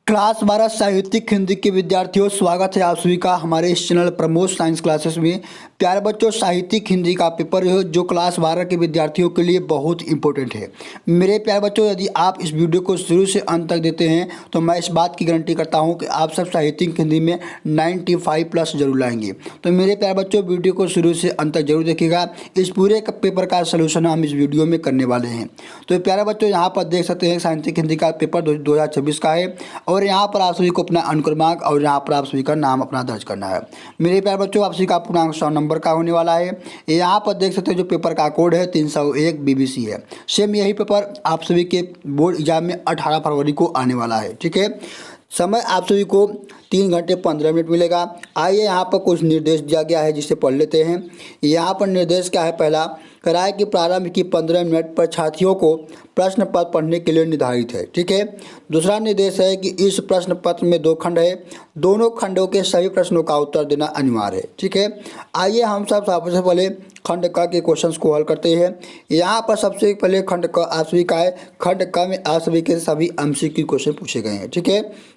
Class 12 साहित्यिक हिंदी के विद्यार्थियों, स्वागत है आप सभी का हमारे इस चैनल प्रमोद साइंस क्लासेस में। प्यारे बच्चों, साहित्यिक हिंदी का पेपर है जो क्लास 12 के विद्यार्थियों के लिए बहुत इंपॉर्टेंट है। मेरे प्यारे बच्चों, यदि आप इस वीडियो को शुरू से अंत तक देते हैं तो मैं इस बात की गारंटी करता हूं कि आप सब साहित्यिक हिंदी में 95 प्लस जरूर लाएंगे। तो मेरे प्यारे बच्चों, वीडियो को शुरू से अंत तक जरूर देखिएगा। इस पूरे पेपर का सोल्यूशन हम इस वीडियो में करने वाले हैं। तो प्यारे बच्चों, यहाँ पर देख सकते हैं साहित्यिक हिंदी का पेपर 2026 का है और यहाँ पर आप सभी को अपना अनुक्रमांक और यहाँ पर आप सभी का नाम अपना दर्ज करना है। मेरे प्यारे बच्चों, आप सभी का पूर्णांक 100 नंबर का होने वाला है। यहाँ पर देख सकते हैं जो पेपर का कोड है 301 BBC है। सेम यही पेपर आप सभी के बोर्ड एग्जाम में 18 फरवरी को आने वाला है। ठीक है, समय आप सभी को 3 घंटे 15 मिनट मिलेगा। आइए यहाँ पर कुछ निर्देश दिया गया है जिसे पढ़ लेते हैं। यहाँ पर निर्देश क्या है? पहला, किराए की प्रारंभ की 15 मिनट पर छात्रियों को प्रश्न पत्र पढ़ने के लिए निर्धारित है। ठीक है। दूसरा निर्देश है कि इस प्रश्न पत्र में 2 खंड है, दोनों खंडों के सभी प्रश्नों का उत्तर देना अनिवार्य है। ठीक है, आइए हम सब सबसे पहले खंड क के क्वेश्चंस को हल करते हैं। यहाँ पर सबसे पहले खंड क आप सभी का है। खंड क में आप सभी के सभी MCQ क्वेश्चन पूछे गए हैं। ठीक है,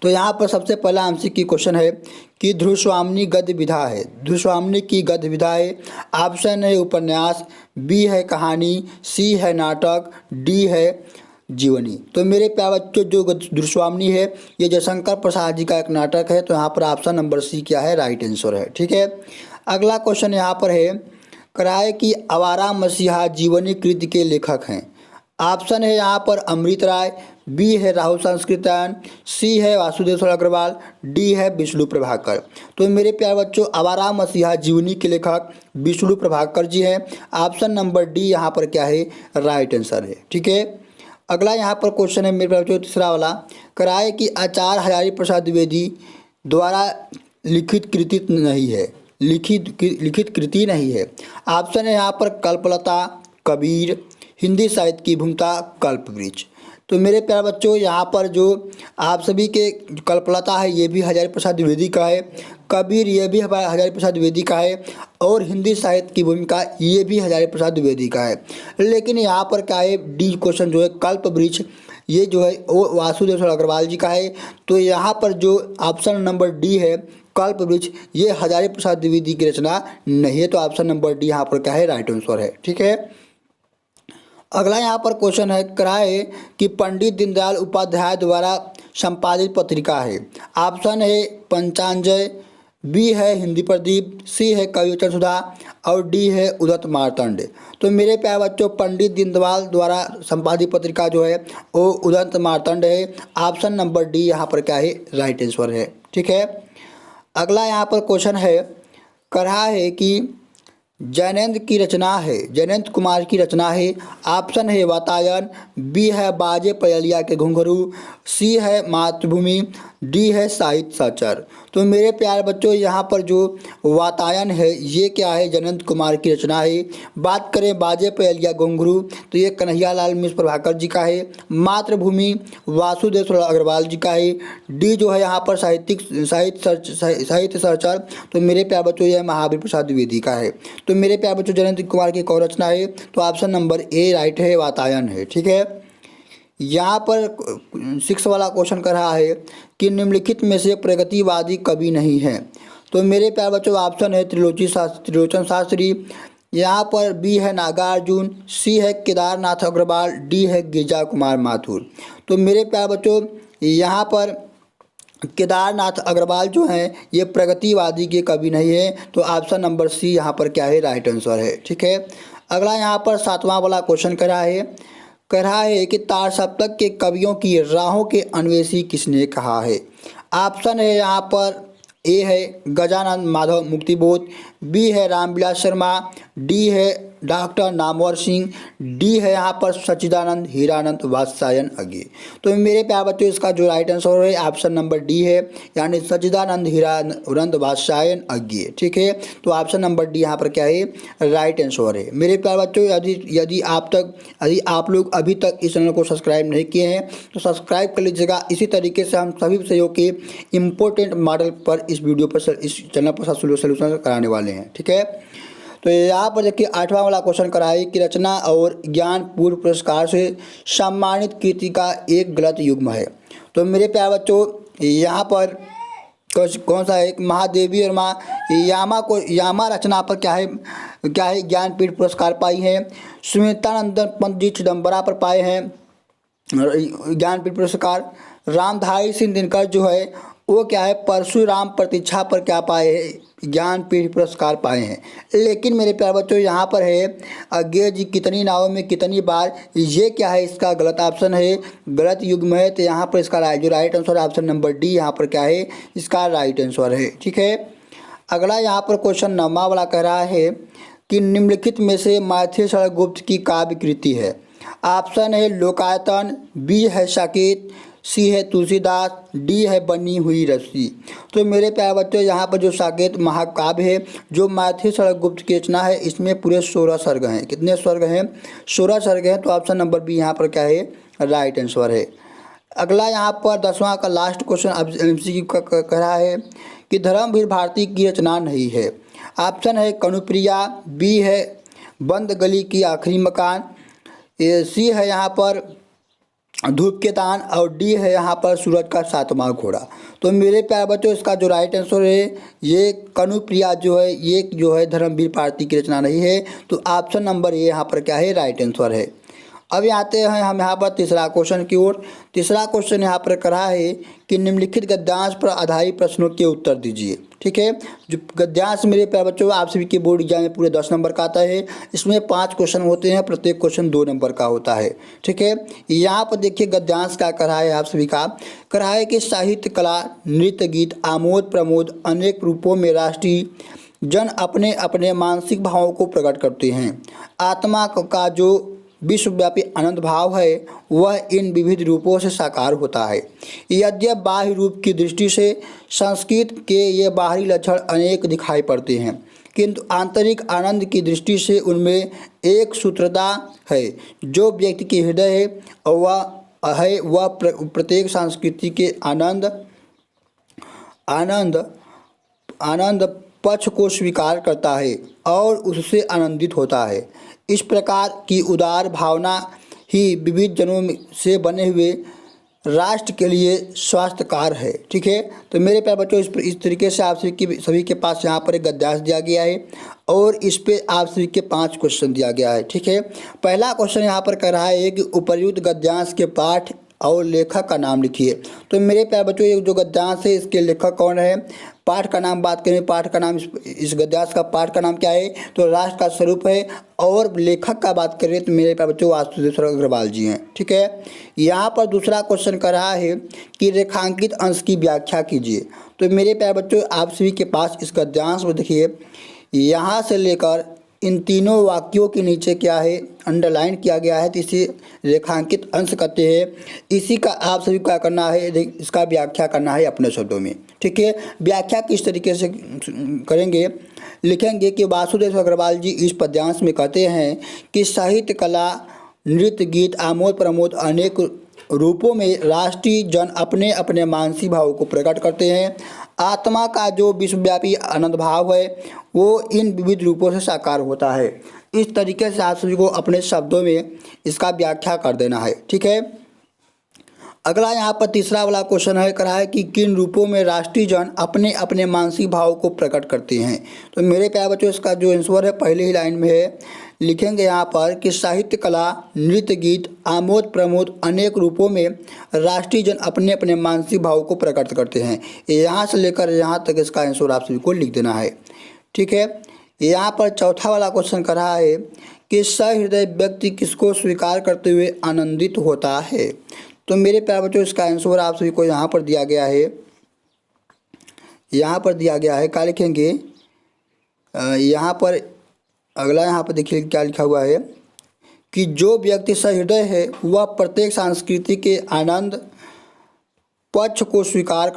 तो यहाँ पर सबसे पहला MCQ क्वेश्चन है कि ध्रुवस्वामिनी गद्य विधा है। ध्रुवस्वामिनी की गद्य विधा है। ऑप्शन है उपन्यास, बी है कहानी, सी है नाटक, डी है जीवनी। तो मेरे प्यारे बच्चों, जो ध्रुवस्वामिनी है ये जयशंकर प्रसाद जी का एक नाटक है। तो यहाँ पर ऑप्शन नंबर सी क्या है? राइट आंसर है। ठीक है, अगला क्वेश्चन यहाँ पर है, किराए की आवारा मसीहा जीवनी कृति के लेखक हैं। ऑप्शन है यहाँ पर अमृत राय, बी है राहुल संस्कृतायन, सी है वासुदेव अग्रवाल, डी है विष्णु प्रभाकर। तो मेरे प्यारे बच्चों, आवारा मसीहा जीवनी के लेखक विष्णु प्रभाकर जी हैं। ऑप्शन नंबर डी यहाँ पर क्या है? राइट आंसर है। ठीक है, अगला यहाँ पर क्वेश्चन है मेरे प्यारे बच्चों तीसरा वाला, किराए की आचार्य हजारी प्रसाद द्विवेदी द्वारा लिखित कृति नहीं है। लिखित कृति नहीं है। ऑप्शन है यहाँ पर कल्पलता, कबीर, हिंदी साहित्य की भूमिका, कल्पवृक्ष। तो मेरे प्यारे बच्चों, यहाँ पर जो आप सभी के कल्पलता है ये भी हजारी प्रसाद द्विवेदी का है, कबीर ये भी हजारी प्रसाद द्विवेदी का है और हिंदी साहित्य की भूमिका ये भी हजारी प्रसाद द्विवेदी का है। लेकिन यहाँ पर क्या है? डी क्वेश्चन जो है कल्पवृक्ष ये जो है वो वासुदेव अग्रवाल जी का है। तो यहाँ पर जो ऑप्शन नंबर डी है कल्पवृक्ष ये हजारी प्रसाद द्विवेदी की रचना नहीं है। तो ऑप्शन नंबर डी यहाँ पर क्या है? राइट आंसर है। ठीक है, अगला यहाँ पर क्वेश्चन है, किराए की पंडित दीनदयाल उपाध्याय द्वारा संपादित पत्रिका है। ऑप्शन है पंचांजय, बी है हिंदी प्रदीप, सी है कविवचन सुधा और डी है उदत मार्तंड। तो मेरे प्यारे बच्चों, पंडित दीनदयाल द्वारा संपादित पत्रिका जो है वो उदत मार्तंड है। ऑप्शन नंबर डी यहाँ पर क्या है? राइट आंसर है। ठीक है, अगला यहाँ पर क्वेश्चन है, कहा है कि जैनेन्द्र की रचना है, जैनेन्द्र कुमार की रचना है। ऑप्शन है वातायन, बी है बाजे पयलिया के घुंघरू, सी है मातृभूमि, डी है साहित्य सचर। तो मेरे प्यारे बच्चों, यहाँ पर जो वातायन है ये क्या है? जैनेन्द्र कुमार की रचना है। बात करें बाजे पयलिया घुंघरू तो ये कन्हैयालाल मिश्र प्रभाकर जी का है। मातृभूमि वासुदेव अग्रवाल जी का है। डी जो है यहाँ पर साहित्य सचर तो मेरे प्यारे बच्चों यह महावीर प्रसाद द्विवेदी का है। तो मेरे प्यारे बच्चों, जैनेन्द्र कुमार की कौन रचना है? तो ऑप्शन नंबर ए राइट है, वातायन है। ठीक है, यहाँ पर 6 वाला क्वेश्चन कर रहा है कि निम्नलिखित में से प्रगतिवादी कवि नहीं है। तो मेरे प्यारे बच्चों, ऑप्शन है त्रिलोचन शास्त्री, यहाँ पर बी है नागार्जुन, सी है केदारनाथ अग्रवाल, डी है गिरिजा कुमार माथुर। तो मेरे प्यारे बच्चों, यहाँ पर केदारनाथ अग्रवाल जो हैं ये प्रगतिवादी के कवि नहीं है। तो ऑप्शन नंबर सी यहाँ पर क्या है? राइट आंसर है। ठीक है, अगला यहाँ पर 7वां वाला क्वेश्चन कह रहा है कि तार सप्तक के कवियों की राहों के अन्वेषी किसने कहा है। ऑप्शन है यहाँ पर ए है गजानंद माधव मुक्तिबोध, बी है रामविलास शर्मा, डी है डॉक्टर नामवर सिंह, डी है यहाँ पर सच्चिदानंद हीरानंद वात्स्यायन अज्ञे। तो मेरे प्यारे बच्चों, इसका जो राइट आंसर है ऑप्शन नंबर डी है, यानी सच्चिदानंद हीरानंद वात्स्यायन अज्ञे। ठीक है, तो ऑप्शन नंबर डी यहाँ पर क्या है? राइट आंसर है। मेरे प्यारे बच्चों, यदि आप लोग अभी तक इस चैनल को सब्सक्राइब नहीं किए हैं तो सब्सक्राइब कर लीजिएगा। इसी तरीके से हम सभी विषयों के इम्पोर्टेंट मॉडल पर इस वीडियो पर इस चैनल पर सोल्यूशन कराने वाले हैं। ठीक है, तो यहाँ पर देखिए 8वां वाला क्वेश्चन कराई कि रचना और ज्ञान पूर्व पुरस्कार से सम्मानित कृति का एक गलत युग्म है। तो मेरे प्यारे बच्चों यहाँ पर कौन सा है, महादेवी और माँ यामा रचना पर क्या है ज्ञानपीठ पुरस्कार पाई है। सुमित्रानंदन पंत जी चिदम्बरा पर पाए हैं ज्ञानपीठ पुरस्कार। रामधारी सिंह दिनकर जो है वो क्या है परशुराम प्रतीक्षा पर क्या पाए हैं ज्ञानपीठ पुरस्कार पाए हैं। लेकिन मेरे प्यारे बच्चों यहाँ पर है अज्ञेय जी कितनी नावों में कितनी बार, ये क्या है इसका गलत ऑप्शन है, गलत युग्म है। तो यहाँ पर इसका जो right answer option number D यहाँ पर क्या है इसका राइट आंसर है। ठीक है, अगला यहाँ पर क्वेश्चन 9वां वाला कह रहा है कि निम्नलिखित में से मैथिली शरण गुप्त की काव्य कृति है। ऑप्शन है लोकायतन, बी है साकेत, सी है तुलसीदास, डी है बनी हुई रस्सी। तो मेरे प्यारे बच्चों यहाँ पर जो साकेत महाकाव्य है जो मैथिली शरण गुप्त की रचना है इसमें पूरे 16 सर्ग हैं। कितने सर्ग हैं? 16 सर्ग हैं। तो ऑप्शन नंबर बी यहाँ पर क्या है राइट आंसर है। अगला यहाँ पर 10वां का लास्ट क्वेश्चन MCQ का कह रहा है कि धर्मवीर भारती की रचना नहीं है। ऑप्शन है कनुप्रिया, बी है बंद गली की आखिरी मकान, सी है यहाँ पर धूप के तान और डी है यहाँ पर सूरज का 7वां घोड़ा। तो मेरे प्यारे बच्चों इसका जो राइट आंसर है ये कनुप्रिया जो है ये जो है धर्मवीर भारती की रचना नहीं है। तो ऑप्शन नंबर ए यहाँ पर क्या है राइट आंसर है। अब आते हैं हम यहाँ पर तीसरा क्वेश्चन की ओर। तीसरा क्वेश्चन यहाँ पर कहा है कि निम्नलिखित गद्यांश पर आधारित प्रश्नों के उत्तर दीजिए। ठीक है, जो गद्यांश मेरे प्यारे बच्चों आप सभी के बोर्ड एग्जाम में पूरे 10 नंबर का आता है। इसमें 5 क्वेश्चन होते हैं, प्रत्येक क्वेश्चन 2 नंबर का होता है। ठीक है, यहाँ पर देखिए गद्यांश क्या कह रहा है आप सभी का, कह रहा है कि साहित्य कला नृत्य गीत आमोद प्रमोद अनेक रूपों में राष्ट्रीय जन अपने अपने मानसिक भावों को प्रकट करते हैं। आत्मा का जो विश्वव्यापी आनंद भाव है वह इन विविध रूपों से साकार होता है। यद्यपि बाह्य रूप की दृष्टि से संस्कृत के ये बाहरी लक्षण अनेक दिखाई पड़ते हैं, किंतु आंतरिक आनंद की दृष्टि से उनमें एक सूत्रता है जो व्यक्ति के हृदय है और वह प्रत्येक संस्कृति के आनंद पक्ष को स्वीकार करता है और उससे आनंदित होता है। इस प्रकार की उदार भावना ही विविध जनों से बने हुए राष्ट्र के लिए स्वास्थ्यकार है। ठीक है, तो मेरे प्यारे बच्चों इस तरीके से आप सभी के पास यहाँ पर एक गद्यांश दिया गया है और इस पे आप सभी के 5 क्वेश्चन दिया गया है। ठीक है, पहला क्वेश्चन यहाँ पर कह रहा है कि उपर्युक्त गद्यांश के पाठ और लेखक का नाम लिखिए। तो मेरे प्यारे बच्चों ये जो गद्यांश है इसके लेखक कौन है? पाठ का नाम बात करें, पाठ का नाम इस गद्यांश का पाठ का नाम क्या है? तो राष्ट्र का स्वरूप है। और लेखक का बात करें तो मेरे प्यारे बच्चों वासुदेव अग्रवाल जी हैं। ठीक है, यहाँ पर दूसरा क्वेश्चन कर रहा है कि रेखांकित अंश की व्याख्या कीजिए। तो मेरे प्यारे बच्चों आप सभी के पास इस गद्यांश में देखिए यहाँ से लेकर इन तीनों वाक्यों के नीचे क्या है अंडरलाइन किया गया है, तो इसे रेखांकित अंश कहते हैं। इसी का आप सभी क्या करना है, इसका व्याख्या करना है अपने शब्दों में। ठीक है, व्याख्या किस तरीके से करेंगे? लिखेंगे कि वासुदेव अग्रवाल जी इस पद्यांश में कहते हैं कि साहित्य कला नृत्य गीत आमोद प्रमोद अनेक रूपों में राष्ट्रीय जन अपने अपने मानसिक भाव को प्रकट करते हैं। आत्मा का जो विश्वव्यापी आनंद भाव है वो इन विविध रूपों से साकार होता है। इस तरीके से आप सभी को अपने शब्दों में इसका व्याख्या कर देना है। ठीक है, अगला यहाँ पर तीसरा वाला क्वेश्चन है करा है कि किन रूपों में राष्ट्रीय जन अपने अपने मानसिक भाव को प्रकट करते हैं। तो मेरे प्यारे बच्चों इसका जो आंसर है पहले ही लाइन में है, लिखेंगे यहाँ पर कि साहित्य कला नृत्य गीत आमोद प्रमोद अनेक रूपों में राष्ट्रीय जन अपने अपने मानसिक भाव को प्रकट करते हैं। यहाँ से लेकर यहाँ तक इसका आंसर आप सभी को लिख देना है। ठीक है, यहाँ पर चौथा वाला क्वेश्चन कर रहा है कि सहृदय व्यक्ति किसको स्वीकार करते हुए आनंदित होता है। तो मेरे प्यारे बच्चों इसका आंसर आप सभी को यहाँ पर दिया गया है, यहाँ पर दिया गया है। क्या लिखेंगे यहाँ पर? अगला यहाँ पर देखिए क्या लिखा हुआ है कि जो व्यक्ति सहृदय है वह प्रत्येक संस्कृति के आनंद पक्ष को स्वीकार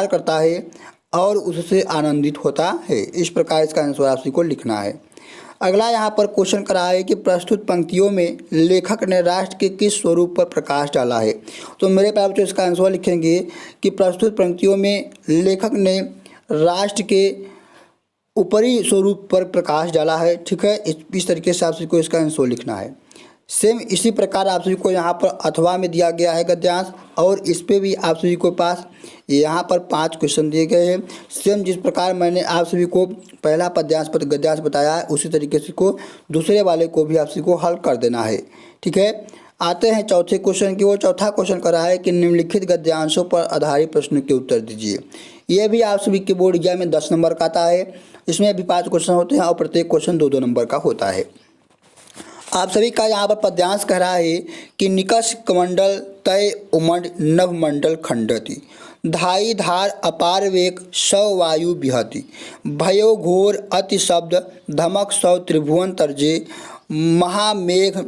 करता है और उससे आनंदित होता है। इस प्रकार इसका आंसर आप सभी को लिखना है। अगला यहाँ पर क्वेश्चन करा है कि प्रस्तुत पंक्तियों में लेखक ने राष्ट्र के किस स्वरूप पर प्रकाश डाला है। तो मेरे प्यारे बच्चों इसका आंसर लिखेंगे कि प्रस्तुत पंक्तियों में लेखक ने राष्ट्र के ऊपरी स्वरूप पर प्रकाश डाला है। ठीक है, इस तरीके से आप सभी को इसका आंसर लिखना है। सेम इसी प्रकार आप सभी को यहाँ पर अथवा में दिया गया है गद्यांश, और इस पे भी आप सभी को पास यहाँ पर 5 क्वेश्चन दिए गए हैं। सेम जिस प्रकार मैंने आप सभी को पहला पद्यांश गद्यांश बताया है, उसी तरीके से को दूसरे वाले को भी आप सभी को हल कर देना है। ठीक है, आते हैं चौथे क्वेश्चन की। वो चौथा क्वेश्चन कर रहा है कि निम्नलिखित गद्यांशों पर आधारित प्रश्न के उत्तर दीजिए। ये भी आप सभी के बोर्ड एग्जाम में 10 नंबर का आता है। इसमें भी 5 क्वेश्चन होते हैं और प्रत्येक क्वेश्चन 2-2 नंबर का होता है। आप सभी का यहाँ पर पद्यांश कह रहा है कि निकष कमंडल तय उमंड नवमंडल खंडति, धाई धार अपार वेग सौ वायु बिहति, भयो घोर अति शब्द धमक सौ त्रिभुवन तरजे, महामेघ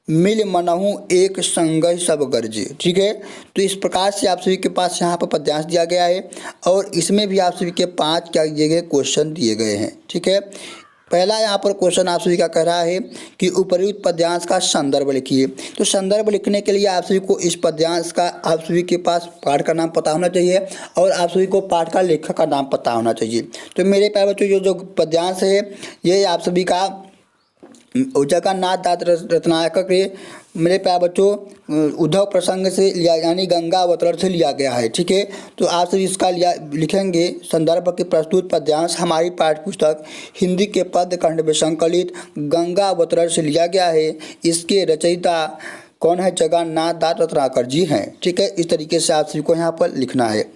मिल मनहु एक संगय सब गर्जे। ठीक है, तो इस प्रकार से आप सभी के पास यहाँ पर पद्यांश दिया गया है और इसमें भी आप सभी के 5 क्या दिए गए क्वेश्चन दिए गए हैं। ठीक है, पहला यहाँ पर क्वेश्चन आप सभी का कह रहा है कि उपर्युक्त पद्यांश का संदर्भ लिखिए। तो संदर्भ लिखने के लिए आप सभी को इस पद्यांश का आप सभी के पास पाठ का नाम पता होना चाहिए और आप सभी को पाठ का लेखक का नाम पता होना चाहिए। तो मेरे प्यारे बच्चों, जो पद्यांश है ये आप सभी का जगन्नाथ दास रत्नाकर के मेरे प्यारे बच्चों उद्धव प्रसंग से लिया, यानी गंगा अवतरण से लिया गया है। ठीक है, तो आप सभी इसका लिखेंगे संदर्भ के प्रस्तुत पद्यांश हमारी पाठ्य पुस्तक हिंदी के पद्य खंड में संकलित गंगा अवतरण से लिया गया है। इसके रचयिता कौन है? जगन्नाथ दास रत्नाकर जी हैं। ठीक है, इस तरीके से आप सभी को यहाँ पर लिखना है।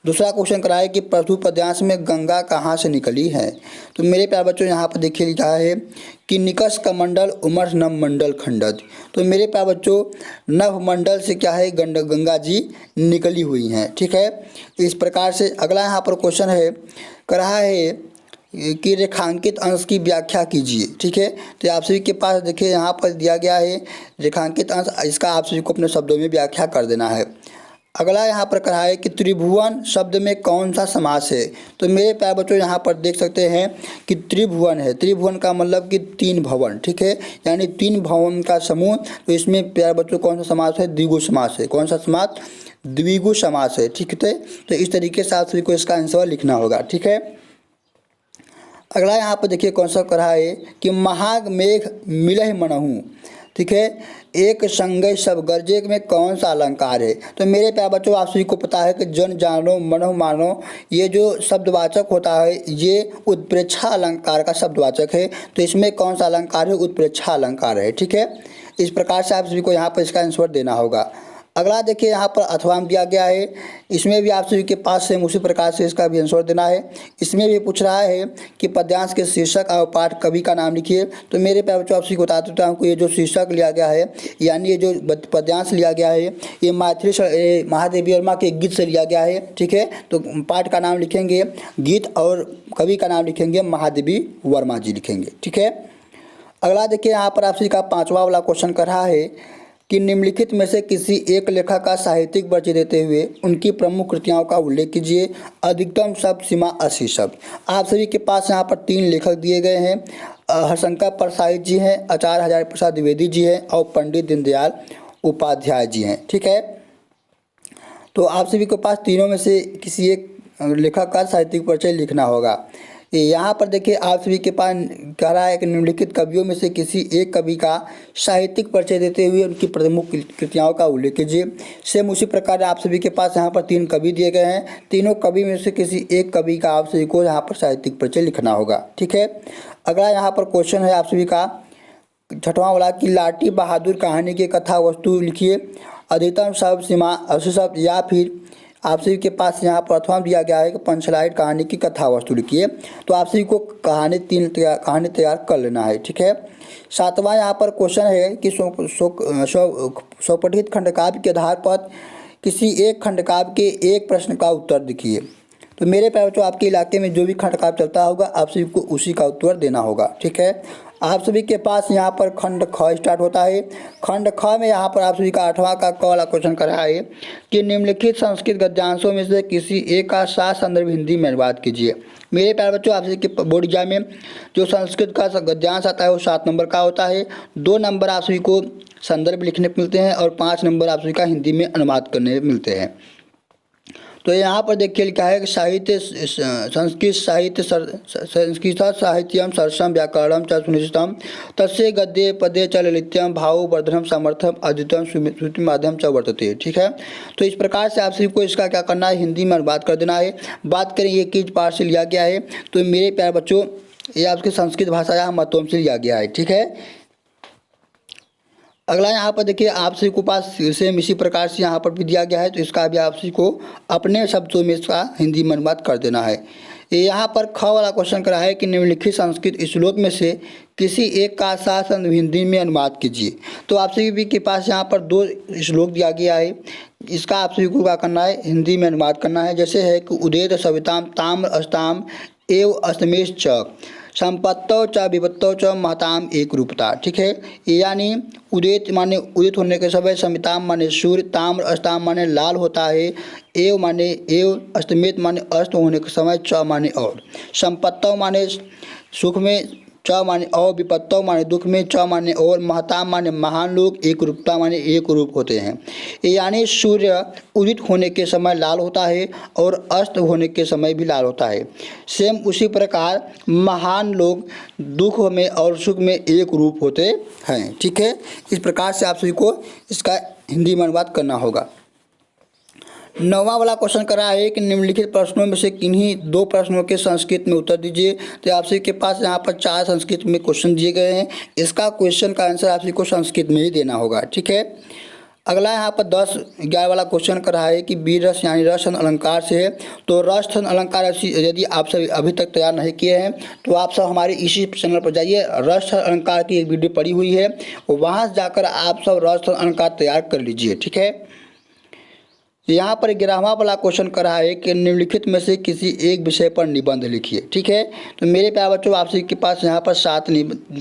दूसरा क्वेश्चन कराया कि प्रस्तुत पद्यांश में गंगा कहाँ से निकली है। तो मेरे प्यारे बच्चों यहाँ पर देखिए लिखा है कि निकष कमंडल उमर नवमंडल खंडत। तो मेरे प्यारे बच्चों नवमंडल से क्या है? गंगा जी निकली हुई हैं। ठीक है, इस प्रकार से अगला यहाँ पर क्वेश्चन है कर रहा है कि रेखांकित अंश की व्याख्या कीजिए। ठीक है, तो आप सभी के पास देखिए यहाँ पर दिया गया है रेखांकित अंश, इसका आप सभी को अपने शब्दों में व्याख्या कर देना है। अगला यहाँ पर कहा है कि त्रिभुवन शब्द में कौन सा समास है। तो मेरे प्यारे बच्चों यहाँ पर देख सकते हैं कि त्रिभुवन है। त्रिभुवन का मतलब कि 3 भवन। ठीक है, यानी 3 भवन का समूह। तो इसमें प्यारे बच्चों कौन सा समास है? द्विगु समास है। कौन सा समास? द्विगु समास है। ठीक है, तो इस तरीके से आप सभी को इसका आंसर लिखना होगा। ठीक है, अगला यहाँ पर देखिए कौन सा कहा है कि महामेघ मिलहि मनहु। ठीक है, एक संगय सब गर्जे में कौन सा अलंकार है। तो मेरे प्यारे बच्चों आप सभी को पता है कि जन जानो मनहु मानो, ये जो शब्दवाचक होता है ये उत्प्रेक्षा अलंकार का शब्दवाचक है। तो इसमें कौन सा अलंकार है? उत्प्रेक्षा अलंकार है। ठीक है, इस प्रकार से आप सभी को यहाँ पर इसका आंसर देना होगा। अगला देखिए यहाँ पर अथवा दिया गया है, इसमें भी आप सभी के पास सेम उसी प्रकार से इसका भी आंसर देना है। इसमें भी पूछ रहा है कि पद्यांश के शीर्षक और पाठ कवि का नाम लिखिए। तो मेरे प्यारे बच्चों आप सभी को बता देता हूँ कि ये जो शीर्षक लिया गया है, यानी ये जो पद्यांश लिया गया है, ये मैथिली महादेवी वर्मा के गीत से लिया गया है। ठीक है, तो पाठ का नाम लिखेंगे गीत और कवि का नाम लिखेंगे महादेवी वर्मा जी लिखेंगे। ठीक है, अगला देखिए यहाँ पर आप सभी का 5वां वाला क्वेश्चन कर रहा है कि निम्नलिखित में से किसी एक लेखक का साहित्यिक परिचय देते हुए उनकी प्रमुख कृतियों का उल्लेख कीजिए। अधिकतम शब्द सीमा 80 शब्द। आप सभी के पास यहाँ पर 3 लेखक दिए गए हैं। हरिशंकर प्रसाद जी हैं, आचार्य हजारी प्रसाद द्विवेदी जी हैं और पंडित दीनदयाल उपाध्याय जी हैं। ठीक है, तो आप सभी के पास तीनों में से किसी एक लेखक का साहित्यिक परिचय लिखना होगा। यहाँ पर देखिए आप सभी के पास कह रहा है कि निम्नलिखित कवियों में से किसी एक कवि का साहित्यिक परिचय देते हुए उनकी प्रमुख कृतियों का उल्लेख कीजिए। सेम उसी प्रकार आप सभी के पास यहाँ पर 3 कवि दिए गए हैं। तीनों कवि में से किसी एक कवि का आप सभी को यहाँ पर साहित्यिक परिचय लिखना होगा। ठीक है, अगला यहाँ पर क्वेश्चन है आप सभी का 6वां वाला कि लाटी बहादुर कहानी की कथा वस्तु लिखिए। अधिकतम शब्द सीमा 80 शब्द, या फिर आप सभी के पास यहाँ पर अथवा दिया गया है कि पंचलाइट कहानी की कथा वस्तु लिखिए। तो आप सभी को कहानी तैयार कर लेना है। ठीक है, 7वां यहाँ पर क्वेश्चन है कि स्वपठित खंडकाव्य के आधार पर किसी एक खंडकाव्य के एक प्रश्न का उत्तर लिखिए। तो मेरे प्यारे बच्चों आपके इलाके में जो भी खंडकाव्य चलता होगा आप सभी को उसी का उत्तर देना होगा। ठीक है, आप सभी के पास यहाँ पर खंड ख स्टार्ट होता है। खंड ख में यहाँ पर आप सभी का 8वां का क वाला क्वेश्चन कर रहा है कि निम्नलिखित संस्कृत गद्यांशों में से किसी एक का सात संदर्भ हिंदी में अनुवाद कीजिए। मेरे प्यारे बच्चों आप सभी के बोर्ड एग्जाम में जो संस्कृत का गद्यांश आता है वो 7 नंबर का होता है। 2 नंबर आप सभी को संदर्भ लिखने को मिलते हैं और 5 नंबर आप सभी का हिंदी में अनुवाद करने मिलते हैं। तो यहाँ पर देखिए लिखा है कि साहित्य संस्कृत साहित्य संस्कृत साहित्यम सरसम व्याकरणम च सुनिश्चितम तस्य गद्ये पदे च ललित्यम भाववर्धनम सामर्थ्यम अद्वितम श्रुति माध्यम च वर्तते। ठीक है, तो इस प्रकार से आप सभी को इसका क्या करना है, हिंदी में अनुवाद कर देना है। बात करें ये किस पाठ से लिया गया है, तो मेरे प्यारे बच्चों ये आपकी संस्कृत भाषा या मतों से लिया गया है। ठीक है, अगला यहाँ पर देखिए आप सभी को पास सेम इसी प्रकार से यहाँ पर भी दिया गया है, तो इसका भी आप सभी को अपने शब्दों में इसका हिंदी में अनुवाद कर देना है। यहाँ पर ख वाला क्वेश्चन करा है कि निम्नलिखित संस्कृत श्लोक में से किसी एक का शासन हिंदी में अनुवाद कीजिए। तो आप सभी के पास यहाँ पर 2 श्लोक दिया गया है, इसका आप सभी को क्या करना है, हिंदी में अनुवाद करना है। जैसे है कि उदेत सविताम ताम्र अस्ताम एव अस्तमेश च संपत्तौ च विपत्तौ च महताम एक रूपता। ठीक है, यानी उदित माने उदित होने के समय, समिताम माने सूर्य, ताम्र अस्ताम माने लाल होता है, एव माने एव, अस्तमित माने अस्त होने के समय, च माने और, संपत्तौ माने सुख में, च माने और, विपत्तौ माने दुख में, च माने और, महताम माने महान लोग, एक रूपता माने एक रूप होते हैं। यानी सूर्य उदित होने के समय लाल होता है और अस्त होने के समय भी लाल होता है। सेम उसी प्रकार महान लोग दुख में और सुख में एक रूप होते हैं। ठीक है, इस प्रकार से आप सभी को इसका हिंदी में अनुवाद करना होगा। 9वां वाला क्वेश्चन करा है कि निम्नलिखित प्रश्नों में से किन्हीं 2 प्रश्नों के संस्कृत में उत्तर दीजिए। तो आप सभी के पास यहाँ पर 4 संस्कृत में क्वेश्चन दिए गए हैं, इसका क्वेश्चन का आंसर आप सभी को संस्कृत में ही देना होगा। ठीक है, अगला यहाँ पर 10-11 वाला क्वेश्चन करा है कि बीज रस यानी रस धन अलंकार से है। तो रस धन अलंकार यदि आप सब अभी तक तैयार नहीं किए हैं तो आप सब हमारे इसी चैनल पर जाइए, रस धन अलंकार की एक वीडियो पड़ी हुई है, वहाँ से जाकर आप सब रस धन अलंकार तैयार कर लीजिए। ठीक है, यहाँ पर 11वां वाला क्वेश्चन करा है कि निम्नलिखित में से किसी एक विषय पर निबंध लिखिए। ठीक है, तो मेरे प्यारे बच्चों आप सभी के पास यहाँ पर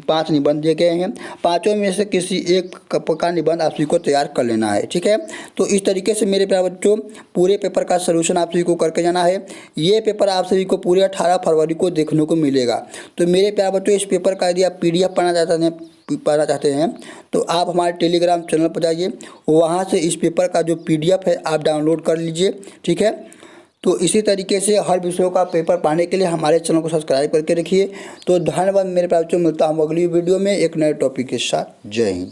5 निबंध दिए गए हैं, 5 में से किसी एक का निबंध आप सभी को तैयार कर लेना है। ठीक है, तो इस तरीके से मेरे प्यारे बच्चों पूरे पेपर का सोल्यूशन आप सभी को करके जाना है। ये पेपर आप सभी को पूरे 18 फरवरी को देखने को मिलेगा। तो मेरे प्यारे बच्चों इस पेपर का यदि आप PDF पढ़ना चाहते हैं तो आप हमारे टेलीग्राम चैनल पर जाइए, वहाँ से इस पेपर का जो PDF है आप डाउनलोड कर लीजिए। ठीक है, तो इसी तरीके से हर विषयों का पेपर पाने के लिए हमारे चैनल को सब्सक्राइब करके रखिए। तो धन्यवाद मेरे प्यारे बच्चों, मिलता हूँ अगली वीडियो में एक नए टॉपिक के साथ। जय हिंद।